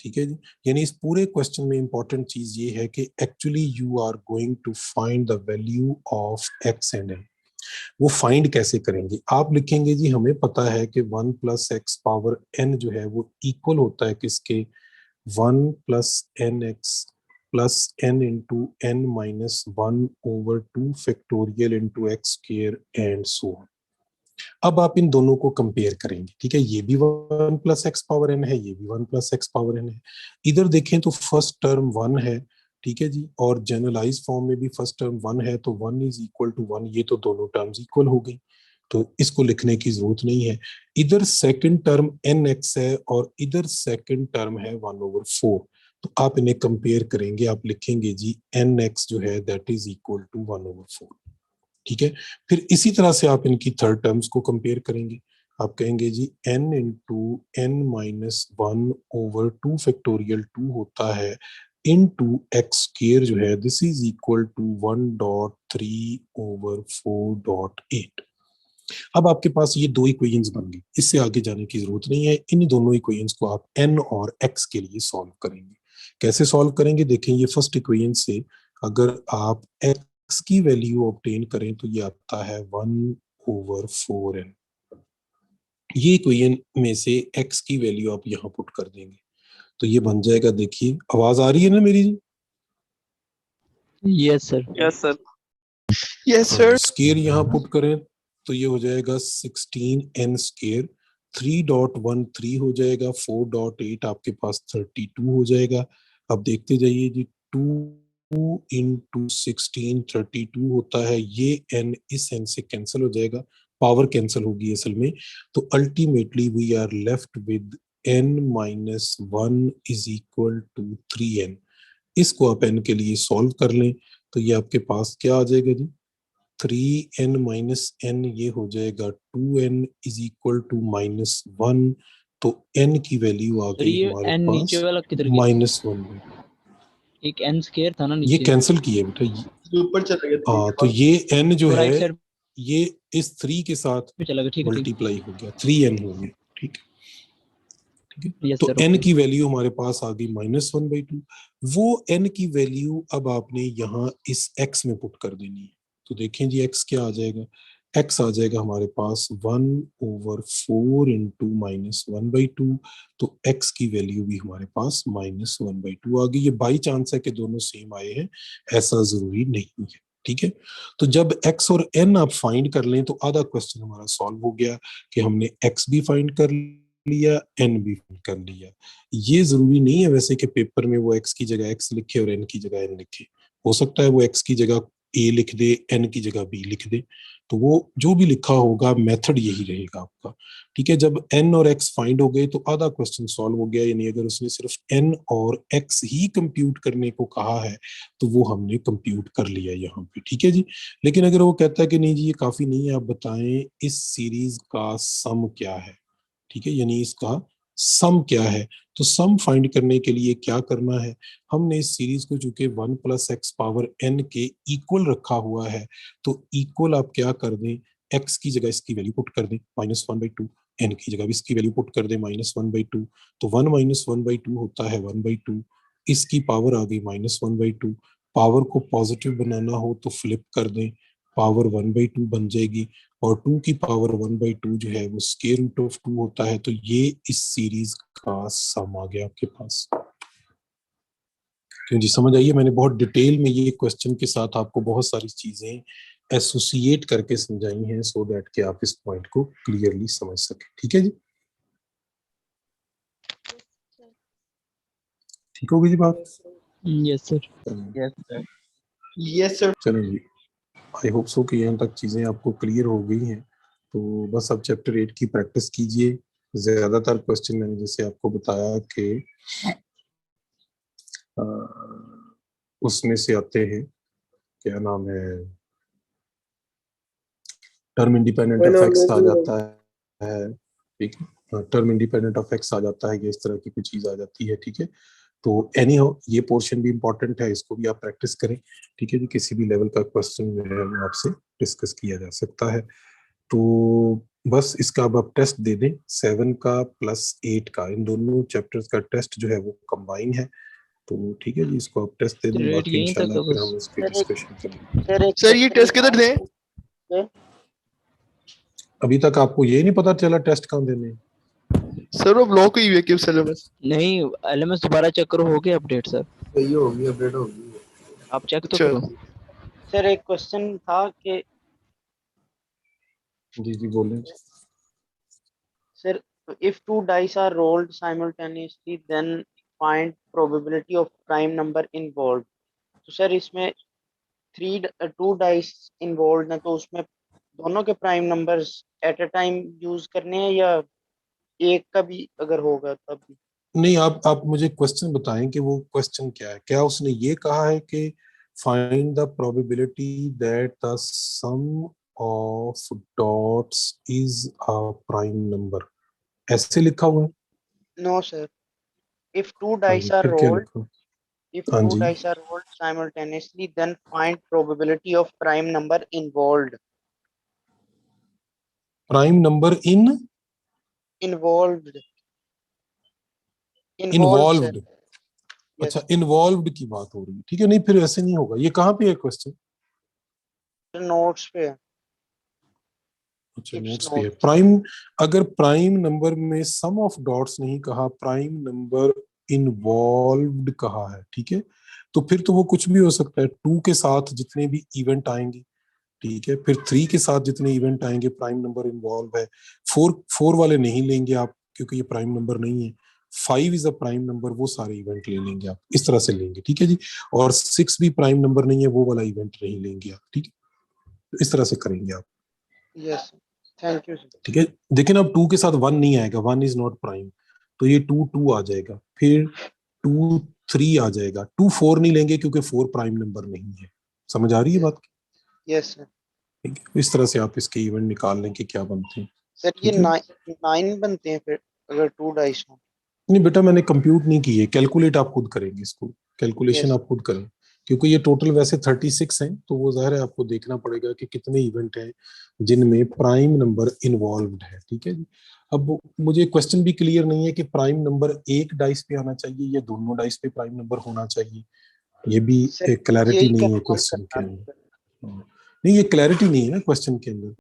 ठीक है जी। यानी इस पूरे क्वेश्चन में इंपॉर्टेंट चीज ये है कि actually you are going to find the value of x and n. वो फाइंड कैसे करेंगे? आप लिखेंगे जी हमें पता है कि 1 प्लस एक्स पावर एन जो है वो इक्वल होता है किसके, 1 plus n x plus n into n minus 1 over 2 factorial into x square and so on. अब आप इन दोनों को कंपेयर करेंगे, ठीक है, ये भी 1 प्लस एक्स पावर एन है, ये भी 1 प्लस एक्स पावर एन है। इधर देखें तो फर्स्ट टर्म 1 है, ठीक है जी, और जनरलाइज फॉर्म में भी फर्स्ट टर्म 1 है, तो 1 इज इक्वल टू 1, ये तो दोनों टर्म्स इक्वल हो गई, तो इसको लिखने की जरूरत नहीं है। इधर सेकंड टर्म एन एक्स है और इधर सेकंड टर्म है 1/4, तो आप इन्हें कंपेयर करेंगे, आप लिखेंगे जी एन एक्स जो है दैट इज इक्वल टू 1/4, ठीक है। फिर इसी तरह से आप इनकी थर्ड टर्म्स को कंपेयर करेंगे, आप कहेंगे जी n into n minus 1/2 factorial 2 होता है इनटू एक्स स्क्वायर जो है दिस इज इक्वल टू 1.3/4.8। अब आपके पास ये दो इक्वेशंस बन गई, इससे आगे जाने की जरूरत नहीं है। इन दोनों इक्वेशंस को आप n और x के लिए सॉल्व करेंगे। कैसे सॉल्व करेंगे? देखें, ये फर्स्ट इक्वेशन से अगर आप x की वैल्यू ऑब्टेन करें तो ये आता है 1/4n। ये इक्वेशन में से x की वैल्यू आप यहाँ पुट कर देंगे तो ये बन जाएगा, देखिए आवाज आ रही है ना मेरी? Yes sir. Yes sir. Yes sir. Square यहाँ पुट करें तो ये हो जाएगा 16n स्केयर, 3.13 हो जाएगा, 4.8 आपके पास 32 हो जाएगा। अब देखते जाइए जी, 2 इंटू 16 32 होता है, ये n इस n से कैंसिल हो जाएगा, पावर कैंसिल होगी असल में, तो ultimately we are left with n minus 1 is equal to 3n। इसको आप n के लिए सॉल्व कर लें तो ये आपके पास क्या आ जाएगा जी, 3n माइनस n, ये हो जाएगा 2n इज इक्वल टू -1, तो n की वैल्यू आ सर गई ये हमारे n पास नीचे वाला किधर गया? -1। एक n स्क्वायर था ना ये नीचे, कैंसिल किए बेटा, ऊपर चला गया तो ये n जो तो राइट है साइड ये इस 3 के साथ पे चला गया। ठीक है, ठीक मल्टीप्लाई हो गया, 3n हो गया, ठीक है, ठीक है। है। यस तो सर, n ओके। की वैल्यू हमारे पास आ गई -1/2। वो n की वैल्यू अब आपने यहाँ इस x में पुट कर देनी है, तो देखें जी x क्या आ जाएगा, x आ जाएगा हमारे पास 1/4 इंटू -1/2, तो x की वैल्यू भी हमारे पास -1/2 आ गई। ये बाई चांस है कि दोनों सेम आए हैं, ऐसा जरूरी नहीं है, ठीक है। तो जब x और n आप फाइंड कर लें तो आधा क्वेश्चन हमारा सॉल्व हो गया कि हमने x भी फाइंड कर लिया, n भी कर लिया। ये जरूरी नहीं है वैसे कि पेपर में वो x की जगह x लिखे और n की जगह n लिखे, हो सकता है वो x की जगह a लिख दे, n की जगह b लिख दे, तो वो जो भी लिखा होगा मेथड यही रहेगा आपका, ठीक है। जब n और x फाइंड हो गए तो आधा क्वेश्चन सॉल्व हो गया, यानी अगर उसने सिर्फ n और x ही कंप्यूट करने को कहा है तो वो हमने कंप्यूट कर लिया यहाँ पे, ठीक है जी। लेकिन अगर वो कहता है कि नहीं जी ये काफी नहीं है, आप बताएं इस सीरीज का सम क्या है, ठीक है, यानी इसका सम क्या है। तो सम फाइंड करने के लिए क्या करना है, हमने इस सीरीज को चूंकि 1 प्लस एक्स पावर एन के इक्वल रखा हुआ है, तो इक्वल आप क्या कर दें, एक्स की जगह इसकी वैल्यू पुट कर दें -1/2, एन की जगह भी इसकी वैल्यू पुट कर दें -1/2, तो 1 - 1/2 होता है 1/2, इसकी पावर आ गई -1/2। पावर को पॉजिटिव बनाना हो तो फ्लिप कर दें, पावर 1/2 बन जाएगी, और 2 की पावर 1/2 जो है वो स्क्वायर रूट ऑफ 2 होता है, तो ये इस सीरीज का सम आ गया आपके पास। क्यों जी, समझ आइए, मैंने बहुत डिटेल में ये क्वेश्चन के साथ आपको बहुत सारी चीजें एसोसिएट करके समझाई हैं सो दैट कि आप इस पॉइंट को क्लियरली समझ सके, ठीक है जी, ठीक होगी जी बात? Yes sir. Yes sir. Yes sir. चलें जी, आई होप सो कि यहाँ तक चीजें आपको क्लियर हो गई हैं। तो बस अब चैप्टर 8 की प्रैक्टिस कीजिए। ज्यादातर क्वेश्चन मैंने जैसे आपको बताया कि उसमें से आते हैं, क्या नाम है, टर्म इंडिपेंडेंट ऑफ एक्स आ जाता है, ठीक है, टर्म इंडिपेंडेंट ऑफ एक्स आ जाता है, ये इस तरह की कुछ चीज आ जाती है, ठीक है। तो एनी हो, ये पोर्शन भी इंपॉर्टेंट है, इसको भी आप प्रैक्टिस करें, ठीक है जी। किसी भी लेवल का क्वेश्चन जो है वो आपसे डिस्कस किया जा सकता है। तो बस इसका अब आप टेस्ट दे दें, 7 का प्लस 8 का, इन दोनों चैप्टर्स का टेस्ट जो है वो कंबाइन है। तो ठीक है जी, इसको आप टेस्ट दे दें, रेट बाकी यहीं तक इंशाल्लाह है फिर बस। हम इस पे डिस्कशन करेंगे। सर ये टेस्ट किधर थे? अभी तक आपको ये नहीं पता चला टेस्ट कहाँ देने हैं? सर वो ब्लॉक हुई है क्यों सिलेबस? नहीं, एलएमएस दोबारा चेक करो, हो गया अपडेट सर? ये होगी, अपडेट होगी। आप चेक तो अच्छा। करो। सर एक क्वेश्चन था कि जी जी बोलें। Sir if two dice are rolled simultaneously then find probability of prime number involved। तो सर इसमें टू डाइस इन्वॉल्व है, तो उसमें दोनों के prime numbers at a time use करने हैं या एक का भी अगर होगा तब भी? नहीं, आप मुझे क्वेश्चन बताएं कि वो क्वेश्चन क्या है। क्या उसने ये कहा है कि find the probability that the sum of dots is a prime number, ऐसे लिखा हुआ है? नो सर, if two हाँ dice जी, are फिर क्या rolled लिखा? if हाँ two जी, dice are rolled simultaneously then find probability of prime number involved। Prime number involved sir। Involved. yes अच्छा, इन्वॉल्व्ड की बात हो रही है, ठीक है। नहीं, फिर ऐसे नहीं होगा। ये कहाँ पे है क्वेश्चन? नोट्स पे है। अच्छा, It's नोट्स पे है। notes। प्राइम, अगर प्राइम नंबर में सम ऑफ डॉट्स नहीं कहा, प्राइम नंबर इन्वॉल्व्ड कहा है, ठीक है, तो फिर तो वो कुछ भी हो सकता है। 2 के साथ जितने भी इवेंट आएंगे, ठीक है, फिर 3 के साथ जितने इवेंट आएंगे प्राइम नंबर इन्वॉल्व है। 4 वाले नहीं लेंगे आप, क्योंकि ये प्राइम नंबर नहीं है। 5 इज अ प्राइम नंबर, वो सारे इवेंट ले लेंगे आप, इस तरह से लेंगे, ठीक है जी। और 6 भी प्राइम नंबर नहीं है, वो वाला इवेंट नहीं लेंगे आप, ठीक है। तो इस तरह से करेंगे आप, yes थैंक यू सर। ठीक है। लेकिन अब 2 के साथ 1 नहीं आएगा, 1 इज नॉट प्राइम, तो ये 2 आ जाएगा, फिर 2 3 आ जाएगा। 2 4 नहीं लेंगे क्योंकि 4 प्राइम नंबर नहीं है। समझ आ रही है बात? Yes sir. ठीक है, इस तरह से आप इसके इवेंट निकाल लें कि क्या बनते हैं। सर ये ठीक है। 9 बनते हैं फिर अगर टू डाइस हो? नहीं बेटा, मैंने कंप्यूट नहीं की है, कैलकुलेट आप खुद करेंगे इसको, कैलकुलेशन Yes। आप खुद करें, क्योंकि ये टोटल वैसे 36 हैं, तो वो जाहिर है आपको देखना पड़ेगा कि कितने इवेंट हैं जिनमें प्राइम नंबर इन्वॉल्व्ड है, ठीक है जी। अब मुझे क्वेश्चन भी क्लियर नहीं है कि प्राइम नंबर एक डाइस पे आना चाहिए या दोनों डाइस पे प्राइम नंबर होना चाहिए, ये भी सर एक क्लैरिटी यही नहीं है कंफर्म क्वेश्चन के करना अंदर। नहीं, ये क्लैरिटी नहीं है ना क्वेश्चन के अंदर।